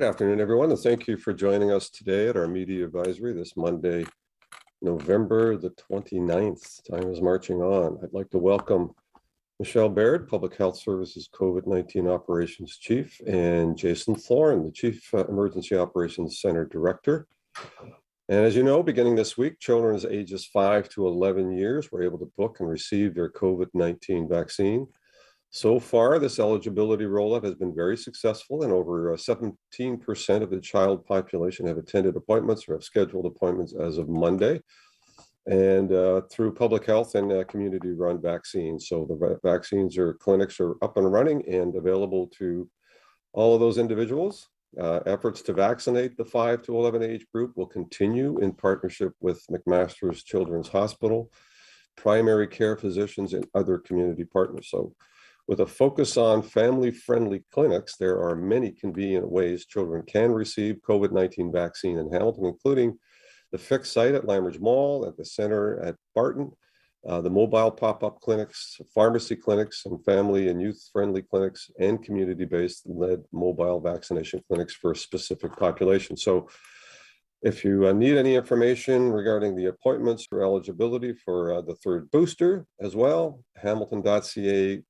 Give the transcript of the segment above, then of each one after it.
Good afternoon, everyone, and thank you for joining us today at our media advisory this Monday, November the 29th. Time is marching on. I'd like to welcome Michelle Baird, Public Health Services COVID-19 Operations Chief, and Jason Thorne, the Chief Emergency Operations Center Director. And as you know, beginning this week, children as ages 5 to 11 years were able to book and receive their COVID-19 vaccine. So far, this eligibility rollout has been very successful, and over 17% of the child population have attended appointments or have scheduled appointments as of Monday, and through public health and community-run vaccines. So the vaccines or clinics are up and running and available to all of those individuals. Efforts to vaccinate the 5 to 11 age group will continue in partnership with McMaster's Children's Hospital, primary care physicians, and other community partners. So with a focus on family-friendly clinics, there are many convenient ways children can receive COVID-19 vaccine in Hamilton, including the fixed site at Lamberge Mall, at the center at Barton, the mobile pop-up clinics, pharmacy clinics, and family and youth-friendly clinics, and community-based led mobile vaccination clinics for specific populations. So if you need any information regarding the appointments or eligibility for the third booster as well, hamilton.ca/COVID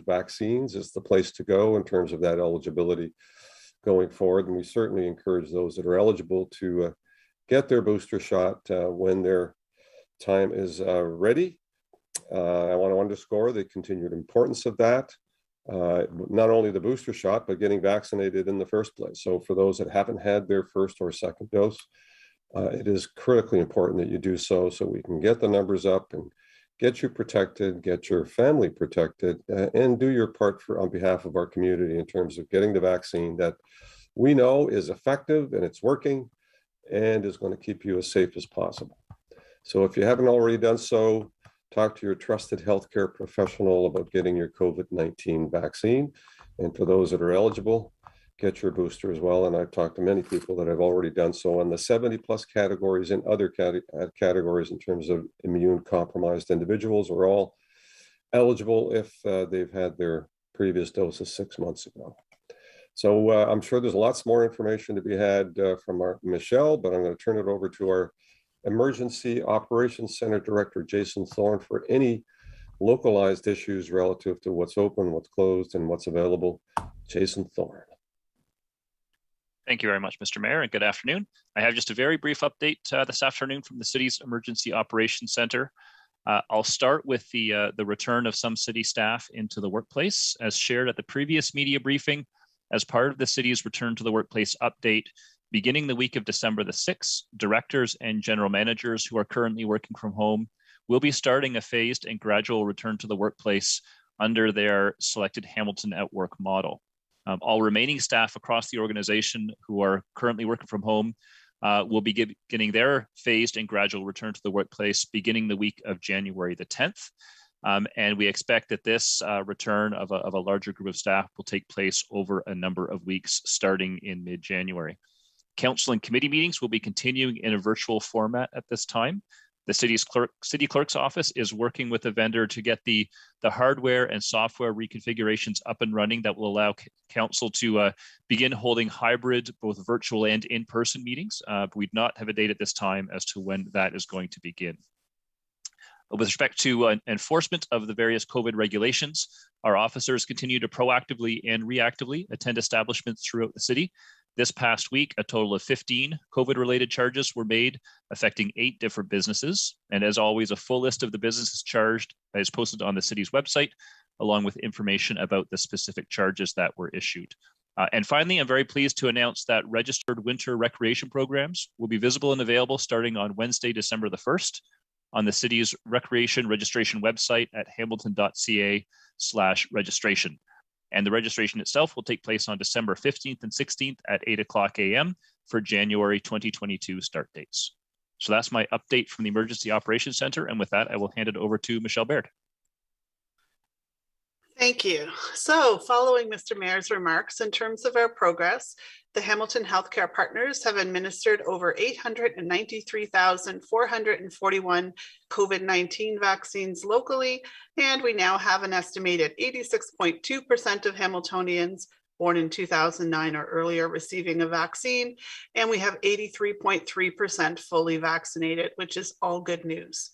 vaccines is the place to go in terms of that eligibility going forward. And we certainly encourage those that are eligible to get their booster shot when their time is ready. I want to underscore the continued importance of that, not only the booster shot, but getting vaccinated in the first place. So for those that haven't had their first or second dose, it is critically important that you do so we can get the numbers up and get you protected, get your family protected, and do your part on behalf of our community in terms of getting the vaccine that we know is effective and it's working and is going to keep you as safe as possible. So if you haven't already done so, talk to your trusted healthcare professional about getting your COVID-19 vaccine. And for those that are eligible, get your booster as well. And I've talked to many people that have already done so on the 70 plus categories and other categories in terms of immune compromised individuals are all eligible if they've had their previous doses 6 months ago. So I'm sure there's lots more information to be had from our Michelle, but I'm going to turn it over to our Emergency Operations Center Director, Jason Thorne, for any localized issues relative to what's open, what's closed, and what's available. Jason Thorne. Thank you very much, Mr. Mayor, and good afternoon. I have just a very brief update this afternoon from the city's Emergency Operations Center. I'll start with the return of some city staff into the workplace. As shared at the previous media briefing, as part of the city's return to the workplace update, beginning the week of December the 6th, directors and general managers who are currently working from home will be starting a phased and gradual return to the workplace under their selected Hamilton at Work model. All remaining staff across the organization who are currently working from home will be beginning their phased and gradual return to the workplace beginning the week of January the 10th. And we expect that this return of a larger group of staff will take place over a number of weeks starting in mid-January. Council and committee meetings will be continuing in a virtual format at this time. The city clerk's office is working with the vendor to get the hardware and software reconfigurations up and running that will allow council to begin holding hybrid, both virtual and in-person meetings. But we do not have a date at this time as to when that is going to begin. With respect to enforcement of the various COVID regulations, our officers continue to proactively and reactively attend establishments throughout the city. This past week, a total of 15 COVID-related charges were made, affecting 8 different businesses. And as always, a full list of the businesses charged is posted on the city's website, along with information about the specific charges that were issued. And finally, I'm very pleased to announce that registered winter recreation programs will be visible and available starting on Wednesday, December the 1st, on the city's recreation registration website at hamilton.ca/registration. And the registration itself will take place on December 15th and 16th at 8:00 a.m. for January 2022 start dates. So that's my update from the Emergency Operations Center. And with that, I will hand it over to Michelle Baird. Thank you. So following Mr. Mayor's remarks, in terms of our progress, the Hamilton Healthcare Partners have administered over 893,441 COVID-19 vaccines locally, and we now have an estimated 86.2% of Hamiltonians born in 2009 or earlier receiving a vaccine, and we have 83.3% fully vaccinated, which is all good news.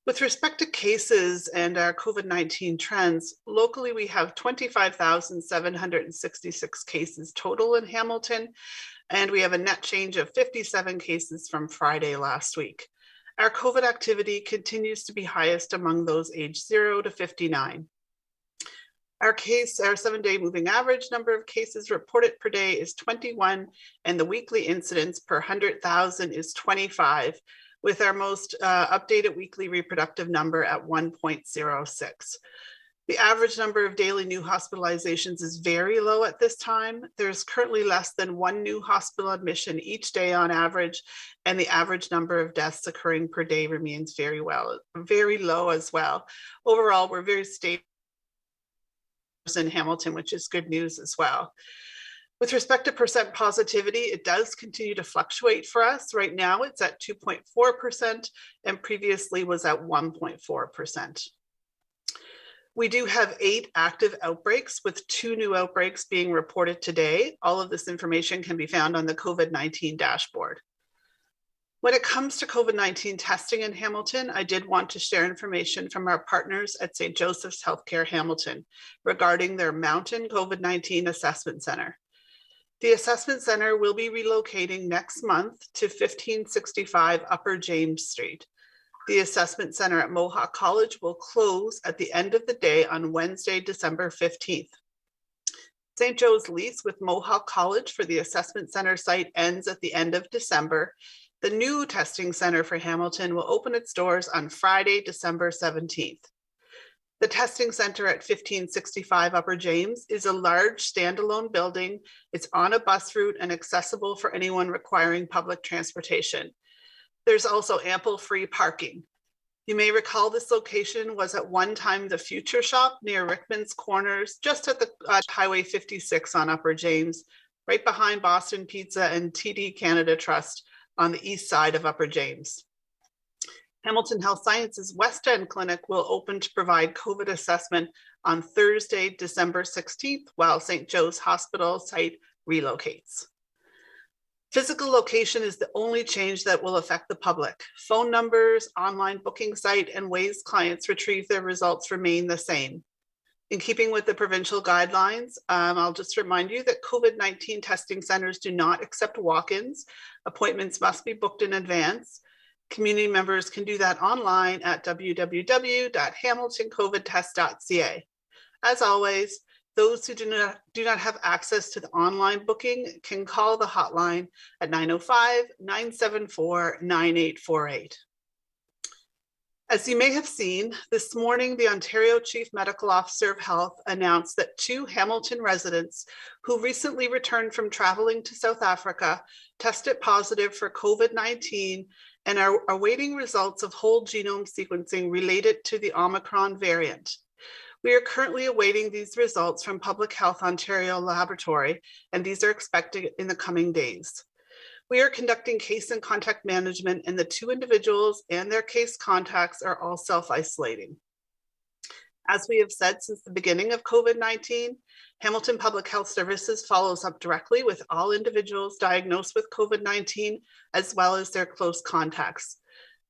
With respect to cases and our COVID-19 trends, locally we have 25,766 cases total in Hamilton, and we have a net change of 57 cases from Friday last week. Our COVID activity continues to be highest among those aged 0 to 59. Our 7-day moving average number of cases reported per day is 21, and the weekly incidence per 100,000 is 25, with our most updated weekly reproductive number at 1.06. The average number of daily new hospitalizations is very low at this time. There's currently less than 1 new hospital admission each day on average, and the average number of deaths occurring per day remains very low as well. Overall, we're very stable in Hamilton, which is good news as well. With respect to percent positivity, it does continue to fluctuate for us. Right now, it's at 2.4% and previously was at 1.4%. We do have 8 active outbreaks, with 2 new outbreaks being reported today. All of this information can be found on the COVID-19 dashboard. When it comes to COVID-19 testing in Hamilton, I did want to share information from our partners at St. Joseph's Healthcare Hamilton regarding their Mountain COVID-19 Assessment Center. The assessment center will be relocating next month to 1565 Upper James Street. The assessment center at Mohawk College will close at the end of the day on Wednesday, December 15th. St. Joe's lease with Mohawk College for the assessment center site ends at the end of December. The new testing center for Hamilton will open its doors on Friday, December 17th. The testing center at 1565 Upper James is a large standalone building. It's on a bus route and accessible for anyone requiring public transportation. There's also ample free parking. You may recall this location was at one time the Future Shop near Rickman's Corners, just at the Highway 56 on Upper James, right behind Boston Pizza and TD Canada Trust on the east side of Upper James. Hamilton Health Sciences West End Clinic will open to provide COVID assessment on Thursday, December 16th, while St. Joe's Hospital site relocates. Physical location is the only change that will affect the public. Phone numbers, online booking site, and ways clients retrieve their results remain the same. In keeping with the provincial guidelines, I'll just remind you that COVID-19 testing centers do not accept walk-ins. Appointments must be booked in advance. Community members can do that online at www.hamiltoncovidtest.ca. As always, those who do not have access to the online booking can call the hotline at 905-974-9848. As you may have seen, this morning, the Ontario Chief Medical Officer of Health announced that 2 Hamilton residents who recently returned from traveling to South Africa tested positive for COVID-19 and are awaiting results of whole genome sequencing related to the Omicron variant. We are currently awaiting these results from Public Health Ontario Laboratory, and these are expected in the coming days. We are conducting case and contact management, and the 2 individuals and their case contacts are all self-isolating. As we have said since the beginning of COVID-19, Hamilton Public Health Services follows up directly with all individuals diagnosed with COVID-19, as well as their close contacts.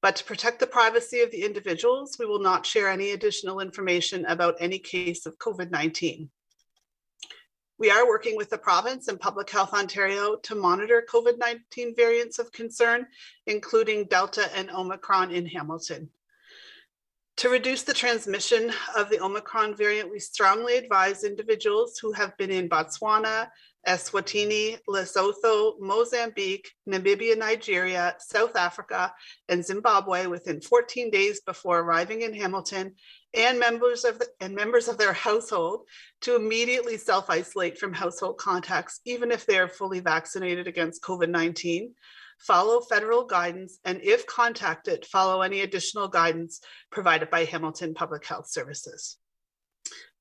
But to protect the privacy of the individuals, we will not share any additional information about any case of COVID-19. We are working with the province and Public Health Ontario to monitor COVID-19 variants of concern, including Delta and Omicron in Hamilton. To reduce the transmission of the Omicron variant, we strongly advise individuals who have been in Botswana, Eswatini, Lesotho, Mozambique, Namibia, Nigeria, South Africa, and Zimbabwe within 14 days before arriving in Hamilton, and members of their household to immediately self-isolate from household contacts, even if they are fully vaccinated against COVID-19. Follow federal guidance, and if contacted, follow any additional guidance provided by Hamilton Public Health Services.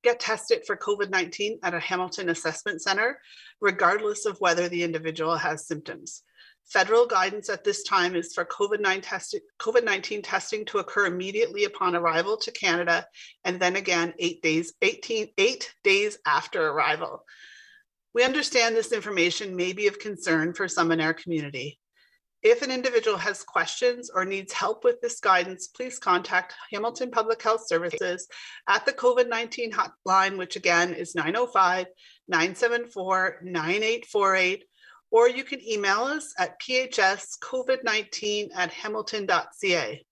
Get tested for COVID-19 at a Hamilton Assessment Center, regardless of whether the individual has symptoms. Federal guidance at this time is for COVID-19 testing to occur immediately upon arrival to Canada, and then again 8 days after arrival. We understand this information may be of concern for some in our community. If an individual has questions or needs help with this guidance, please contact Hamilton Public Health Services at the COVID-19 hotline, which again is 905-974-9848, or you can email us at phscovid19@hamilton.ca.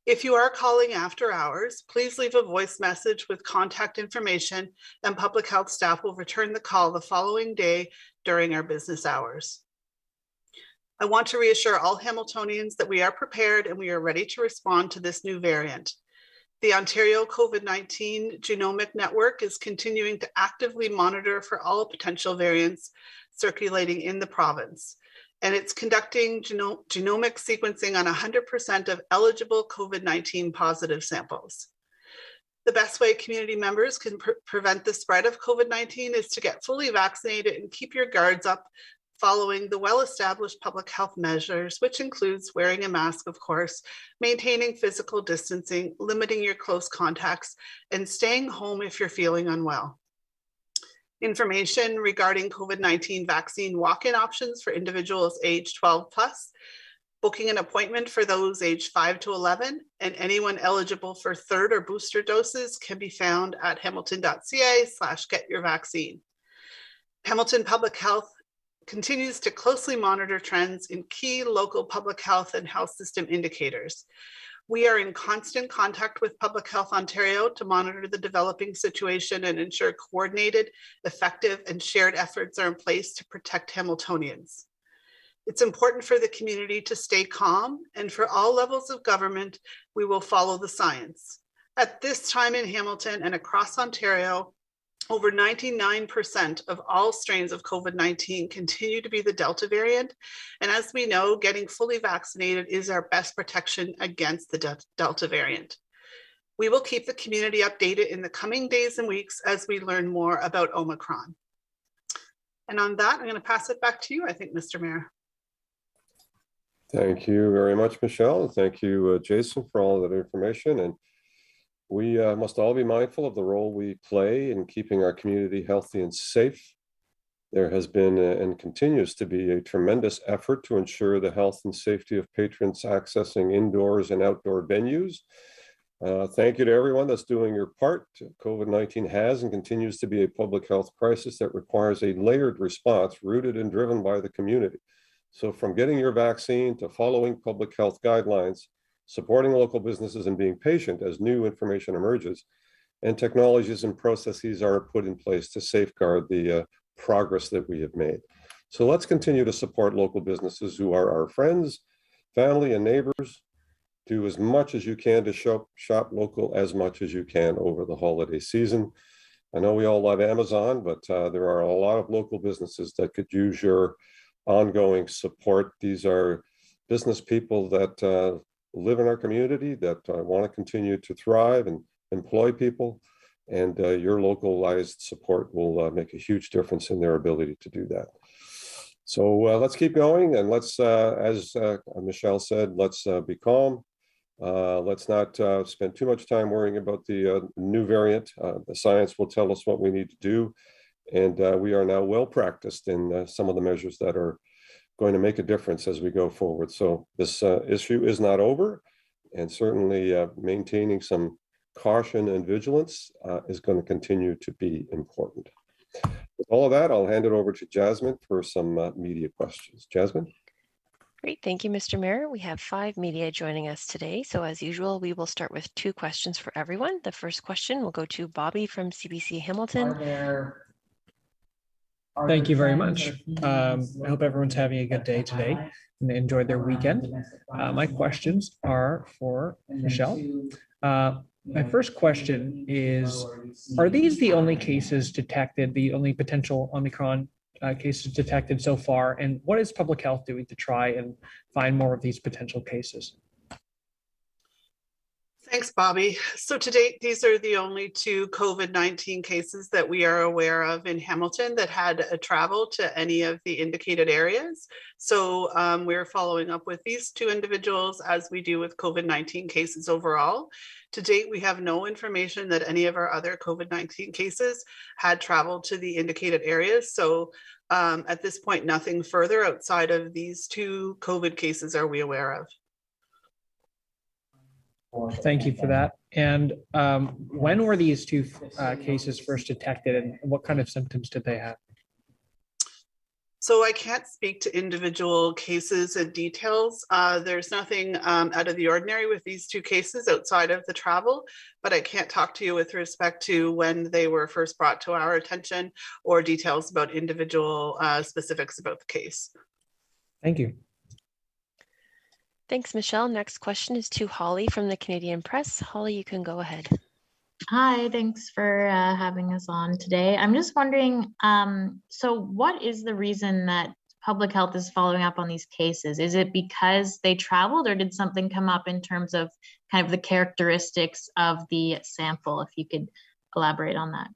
If you are calling after hours, please leave a voice message with contact information, and public health staff will return the call the following day during our business hours. I want to reassure all Hamiltonians that we are prepared and we are ready to respond to this new variant. The Ontario COVID-19 Genomic Network is continuing to actively monitor for all potential variants circulating in the province, and it's conducting genomic sequencing on 100% of eligible COVID-19 positive samples. The best way community members can prevent the spread of COVID-19 is to get fully vaccinated and keep your guards up, following the well-established public health measures, which includes wearing a mask, of course, maintaining physical distancing, limiting your close contacts, and staying home if you're feeling unwell. Information regarding COVID-19 vaccine walk-in options for individuals age 12 plus, booking an appointment for those aged 5 to 11, and anyone eligible for third or booster doses can be found at hamilton.ca/getyourvaccine. Hamilton Public Health continues to closely monitor trends in key local public health and health system indicators. We are in constant contact with Public Health Ontario to monitor the developing situation and ensure coordinated, effective, and shared efforts are in place to protect Hamiltonians. It's important for the community to stay calm, and for all levels of government, we will follow the science. At this time in Hamilton and across Ontario, over 99% of all strains of COVID-19 continue to be the Delta variant. And as we know, getting fully vaccinated is our best protection against the Delta variant. We will keep the community updated in the coming days and weeks as we learn more about Omicron. And on that, I'm going to pass it back to you, I think, Mr. Mayor. Thank you very much, Michelle. And thank you, Jason, for all of that information. And we must all be mindful of the role we play in keeping our community healthy and safe. There has been and continues to be a tremendous effort to ensure the health and safety of patrons accessing indoors and outdoor venues. Thank you to everyone that's doing your part. COVID-19 has and continues to be a public health crisis that requires a layered response rooted and driven by the community. So from getting your vaccine to following public health guidelines, supporting local businesses, and being patient as new information emerges, and technologies and processes are put in place to safeguard the progress that we have made. So let's continue to support local businesses who are our friends, family, and neighbors. Do as much as you can to shop local as much as you can over the holiday season. I know we all love Amazon, but there are a lot of local businesses that could use your ongoing support. These are business people that live in our community, that want to continue to thrive and employ people, and your localized support will make a huge difference in their ability to do that. So let's keep going, and let's, as Michelle said, let's be calm. Let's not spend too much time worrying about the new variant. The science will tell us what we need to do, and we are now well practiced in some of the measures that are going to make a difference as we go forward. So this issue is not over, and certainly maintaining some caution and vigilance is going to continue to be important. With all of that, I'll hand it over to Jasmine for some media questions. Jasmine? Great, thank you, Mr. Mayor. We have 5 media joining us today. So as usual, we will start with 2 questions for everyone. The first question will go to Bobby from CBC Hamilton. Thank you very much. I hope everyone's having a good day today and enjoyed their weekend. My questions are for Michelle. My first question is, are these the only cases detected, the only potential Omicron cases detected so far? And what is public health doing to try and find more of these potential cases? Thanks, Bobby. So to date, these are the only 2 COVID-19 cases that we are aware of in Hamilton that had a travel to any of the indicated areas. So we're following up with these 2 individuals as we do with COVID-19 cases overall. To date, we have no information that any of our other COVID-19 cases had traveled to the indicated areas. So at this point, nothing further outside of these 2 COVID cases are we aware of. Thank you for that. And when were these 2 cases first detected, and what kind of symptoms did they have? So I can't speak to individual cases and details. There's nothing out of the ordinary with these 2 cases outside of the travel, but I can't talk to you with respect to when they were first brought to our attention or details about individual specifics about the case. Thank you. Thanks, Michelle. Next question is to Holly from the Canadian Press. Holly, you can go ahead. Hi, thanks for having us on today. I'm just wondering, so what is the reason that public health is following up on these cases? Is it because they traveled, or did something come up in terms of kind of the characteristics of the sample? If you could elaborate on that.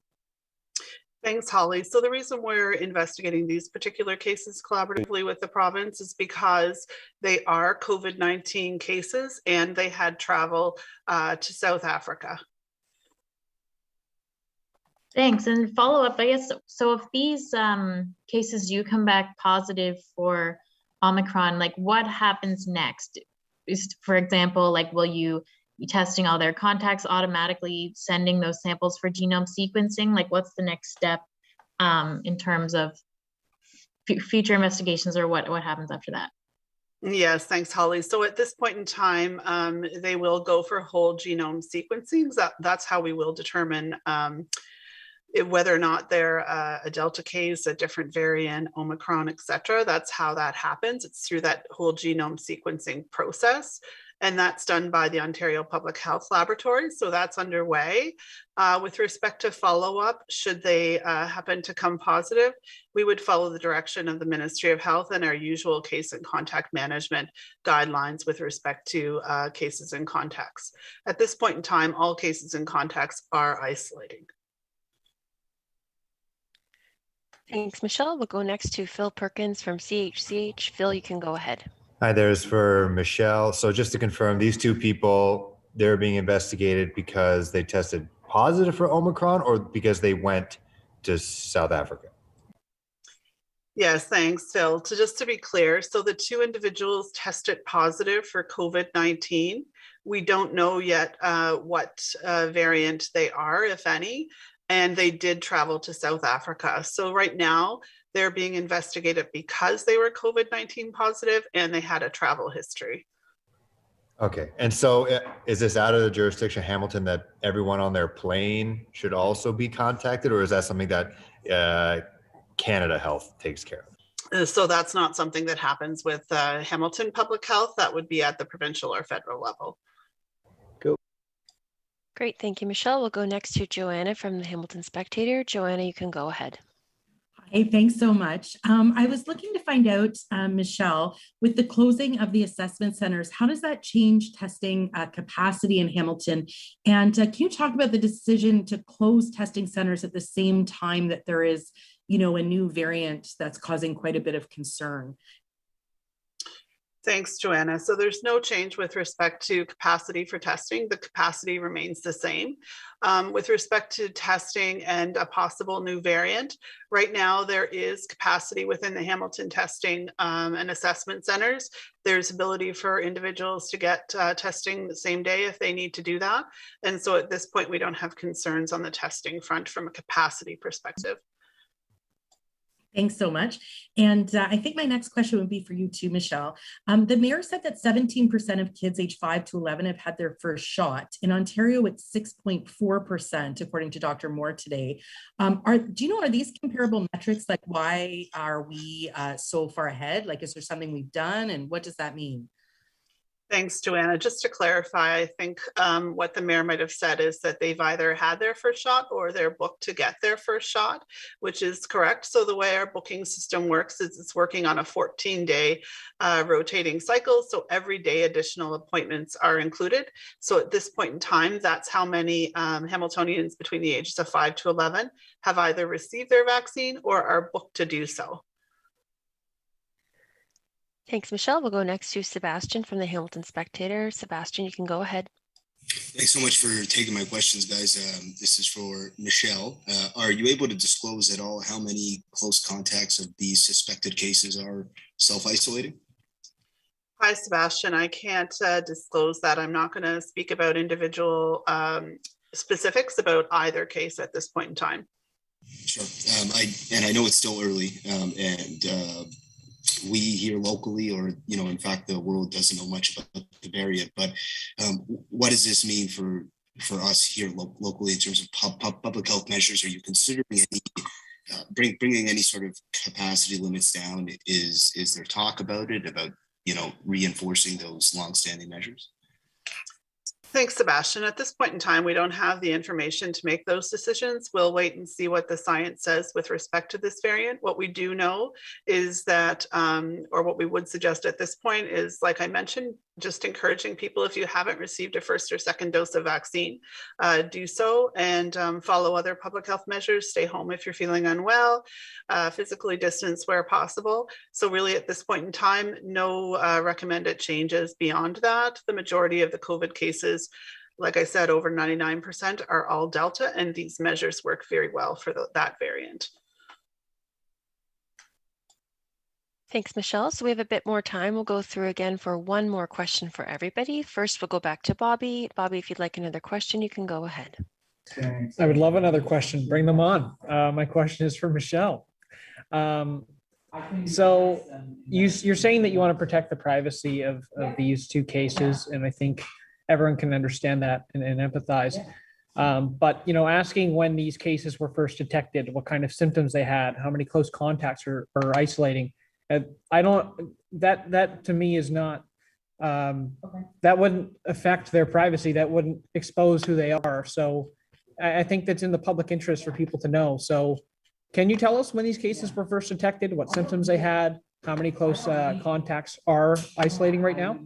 Thanks, Holly. So the reason we're investigating these particular cases collaboratively with the province is because they are COVID-19 cases and they had travel to South Africa. Thanks. And follow up, I guess, so if these cases do come back positive for Omicron, like what happens next? For example, like will you be testing all their contacts, automatically sending those samples for genome sequencing? Like what's the next step in terms of future investigations, or what happens after that? Yes, thanks, Holly. So at this point in time, they will go for whole genome sequencing. That's how we will determine whether or not they're a Delta case, a different variant, Omicron, et cetera. That's how that happens. It's through that whole genome sequencing process. And that's done by the Ontario Public Health Laboratory. So that's underway. With respect to follow-up, should they happen to come positive, we would follow the direction of the Ministry of Health and our usual case and contact management guidelines with respect to cases and contacts. At this point in time, all cases and contacts are isolating. Thanks, Michelle. We'll go next to Phil Perkins from CHCH. Phil, you can go ahead. Hi, there's for Michelle. So just to confirm, these 2 people, they're being investigated because they tested positive for Omicron or because they went to South Africa? Yes, thanks, Phil. So just to be clear, so the 2 individuals tested positive for COVID-19. We don't know yet what variant they are, if any, and they did travel to South Africa. So right now, they're being investigated because they were COVID-19 positive and they had a travel history. Okay. And so is this out of the jurisdiction of Hamilton that everyone on their plane should also be contacted, or is that something that Canada Health takes care of? So that's not something that happens with Hamilton Public Health. That would be at the provincial or federal level. Cool. Great. Thank you, Michelle. We'll go next to Joanna from the Hamilton Spectator. Joanna, you can go ahead. Hey, thanks so much. I was looking to find out, Michelle, with the closing of the assessment centers, how does that change testing capacity in Hamilton? And can you talk about the decision to close testing centers at the same time that there is, a new variant that's causing quite a bit of concern? Thanks, Joanna. So there's no change with respect to capacity for testing. The capacity remains the same. With respect to testing and a possible new variant, right now there is capacity within the Hamilton testing and assessment centers. There's ability for individuals to get testing the same day if they need to do that. And so at this point, we don't have concerns on the testing front from a capacity perspective. Thanks so much. And I think my next question would be for you too, Michelle. The mayor said that 17% of kids age 5 to 11 have had their first shot. In Ontario, it's 6.4%, according to Dr. Moore today. Do you know, are these comparable metrics? Like, why are we so far ahead? Like, is there something we've done? And what does that mean? Thanks, Joanna. Just to clarify, I think what the mayor might have said is that they've either had their first shot or they're booked to get their first shot, which is correct. So the way our booking system works is it's working on a 14-day rotating cycle. So every day additional appointments are included. So at this point in time, that's how many Hamiltonians between the ages of 5 to 11 have either received their vaccine or are booked to do so. Thanks, Michelle. We'll go next to Sebastian from the Hamilton Spectator. Sebastian, you can go ahead. Thanks so much for taking my questions, guys. This is for Michelle. Are you able to disclose at all how many close contacts of these suspected cases are self-isolating? Hi, Sebastian. I can't disclose that. I'm not going to speak about individual specifics about either case at this point in time. Sure. I know it's still early, we here locally, or in fact the world doesn't know much about the variant, but what does this mean for us here locally in terms of public health measures? Are you considering any bringing any sort of capacity limits down? Is there talk about it, about reinforcing those longstanding measures? Thanks, Sebastian. At this point in time, we don't have the information to make those decisions. We'll wait and see what the science says with respect to this variant. What we do know is that, or what we would suggest at this point is, like I mentioned, just encouraging people, if you haven't received a first or second dose of vaccine, do so, and follow other public health measures. Stay home if you're feeling unwell, physically distance where possible. So really at this point in time, no recommended changes beyond that. The majority of the COVID cases, like I said, over 99% are all Delta, and these measures work very well for that variant. Thanks, Michelle. So we have a bit more time. We'll go through again for one more question for everybody. First, we'll go back to Bobby. Bobby, if you'd like another question, you can go ahead. I would love another question. Bring them on. My question is for Michelle. So you're saying that you want to protect the privacy of these two cases, and I think everyone can understand that and empathize. But asking when these cases were first detected, what kind of symptoms they had, how many close contacts are isolating. That to me is not, that wouldn't affect their privacy. That wouldn't expose who they are. So I think that's in the public interest for people to know. So can you tell us when these cases were first detected, what symptoms they had, how many close contacts are isolating right now?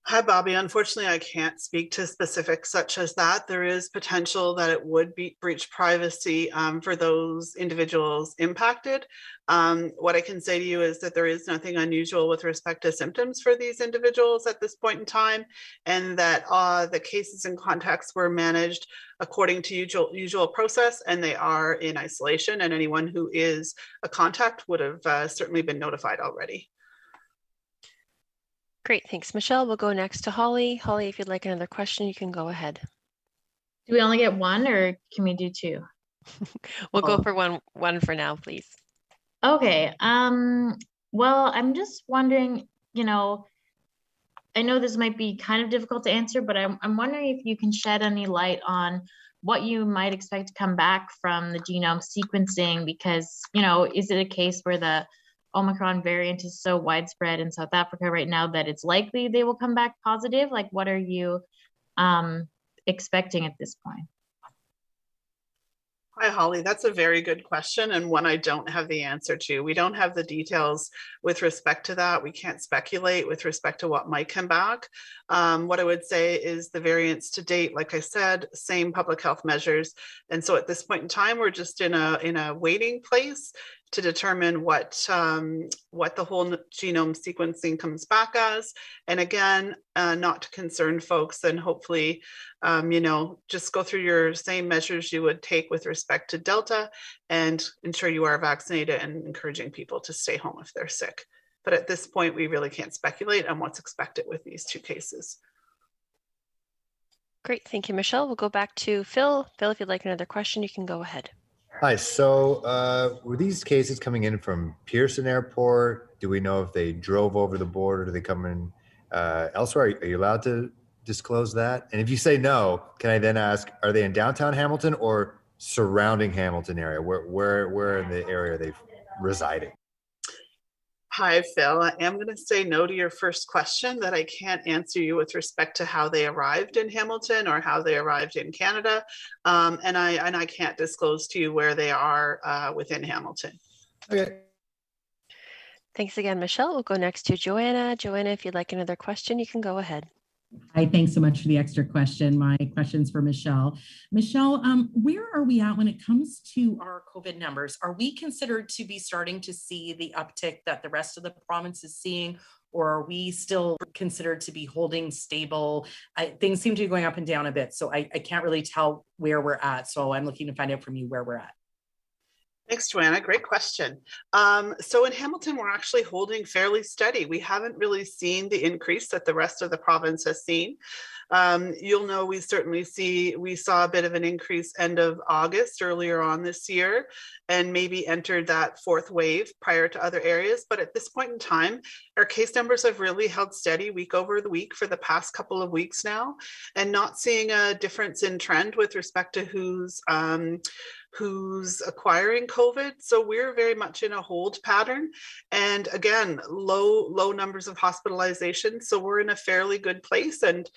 Hi, Bobby. Unfortunately, I can't speak to specifics such as that. There is potential that it would breach privacy for those individuals impacted. What I can say to you is that there is nothing unusual with respect to symptoms for these individuals at this point in time, and that the cases and contacts were managed according to usual process, and they are in isolation, and anyone who is a contact would have certainly been notified already. Great, thanks, Michelle. We'll go next to Holly. Holly, if you'd like another question, you can go ahead. Do we only get one, or can we do two? We'll go for one for now, please. Okay. Well, I'm just wondering, I know this might be kind of difficult to answer, but I'm wondering if you can shed any light on what you might expect to come back from the genome sequencing, because, is it a case where the Omicron variant is so widespread in South Africa right now that it's likely they will come back positive? Like, what are you expecting at this point? Hi, Holly. That's a very good question, and one I don't have the answer to. We don't have the details with respect to that. We can't speculate with respect to what might come back. What I would say is the variants to date, like I said, same public health measures. And so at this point in time, we're just in a waiting place to determine what the whole genome sequencing comes back as. And again, not to concern folks, and hopefully, just go through your same measures you would take with respect to Delta, and ensure you are vaccinated, and encouraging people to stay home if they're sick. But at this point, we really can't speculate on what's expected with these two cases. Great, thank you, Michelle. We'll go back to Phil. Phil, if you'd like another question, you can go ahead. Hi, so were these cases coming in from Pearson Airport? Do we know if they drove over the border? Do they come in elsewhere? Are you allowed to disclose that? And if you say no, can I then ask, are they in downtown Hamilton or surrounding Hamilton area? Where in the area are they residing? Hi, Phil. I am going to say no to your first question, that I can't answer you with respect to how they arrived in Hamilton or how they arrived in Canada. And I can't disclose to you where they are within Hamilton. Okay. Thanks again, Michelle. We'll go next to Joanna. Joanna, if you'd like another question, you can go ahead. Hi, thanks so much for the extra question. My question's for Michelle. Michelle, where are we at when it comes to our COVID numbers? Are we considered to be starting to see the uptick that the rest of the province is seeing, or are we still considered to be holding stable? Things seem to be going up and down a bit, so I can't really tell where we're at. So I'm looking to find out from you where we're at. Thanks, Joanna. Great question. So in Hamilton, we're actually holding fairly steady. We haven't really seen the increase that the rest of the province has seen. You'll know we saw a bit of an increase end of August earlier on this year, and maybe entered that fourth wave prior to other areas. But at this point in time, our case numbers have really held steady week over the week for the past couple of weeks now, and not seeing a difference in trend with respect to who's acquiring COVID. So we're very much in a hold pattern. And again, low numbers of hospitalization. So we're in a fairly good place, and,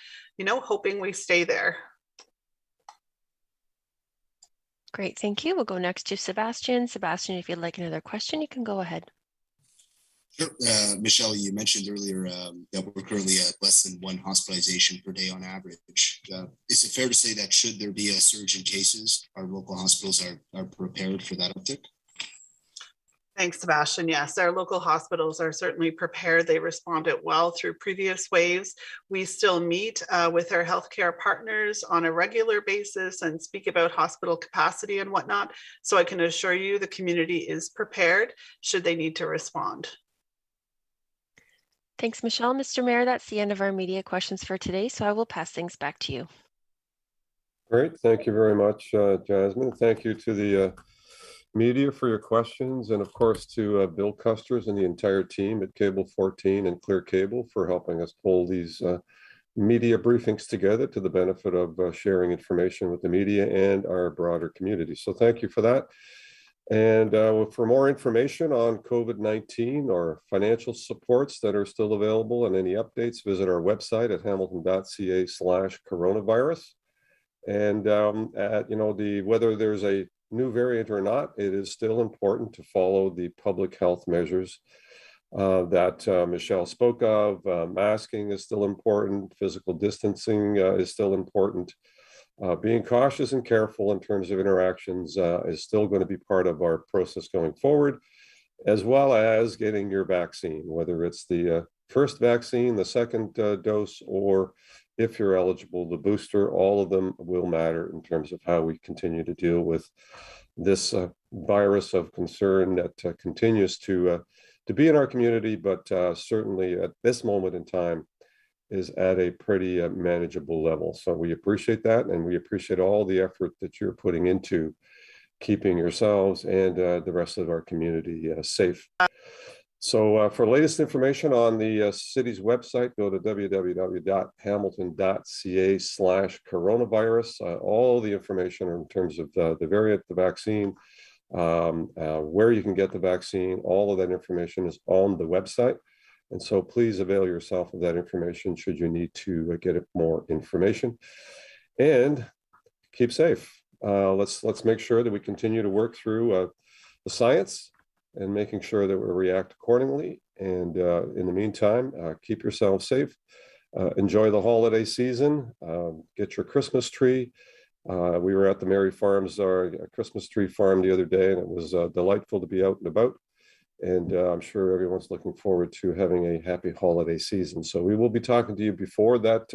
hoping we stay there. Great, thank you. We'll go next to Sebastian. Sebastian, if you'd like another question, you can go ahead. Sure. Michelle, you mentioned earlier that we're currently at less than 1 hospitalization per day on average. Is it fair to say that should there be a surge in cases, our local hospitals are prepared for that uptick? Thanks, Sebastian. Yes, our local hospitals are certainly prepared. They responded well through previous waves. We still meet with our healthcare partners on a regular basis and speak about hospital capacity and whatnot. So I can assure you the community is prepared should they need to respond. Thanks, Michelle. Mr. Mayor, that's the end of our media questions for today, so I will pass things back to you. Great. Thank you very much, Jasmine. Thank you to the media for your questions, and of course to Bill Custers and the entire team at Cable 14 and Clear Cable for helping us pull these media briefings together to the benefit of sharing information with the media and our broader community. So thank you for that. And for more information on COVID-19 or financial supports that are still available and any updates, visit our website at hamilton.ca/coronavirus. And whether there's a new variant or not, it is still important to follow the public health measures that Michelle spoke of. Masking is still important. Physical distancing is still important. Being cautious and careful in terms of interactions is still going to be part of our process going forward, as well as getting your vaccine, whether it's the first vaccine, the second dose, or if you're eligible, the booster. All of them will matter in terms of how we continue to deal with this virus of concern that continues to be in our community, but certainly at this moment in time is at a pretty manageable level. So we appreciate that, and we appreciate all the effort that you're putting into keeping yourselves and the rest of our community safe. So for latest information on the city's website, go to www.hamilton.ca/coronavirus. All the information in terms of the variant, the vaccine, where you can get the vaccine, all of that information is on the website. And so please avail yourself of that information should you need to get more information. And keep safe. Let's make sure that we continue to work through the science and making sure that we react accordingly. And in the meantime, keep yourselves safe. Enjoy the holiday season. Get your Christmas tree. We were at the Mary Farms, our Christmas tree farm the other day, and it was delightful to be out and about. And I'm sure everyone's looking forward to having a happy holiday season. So we will be talking to you before that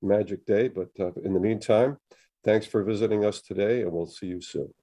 magic day. But in the meantime, thanks for visiting us today, and we'll see you soon.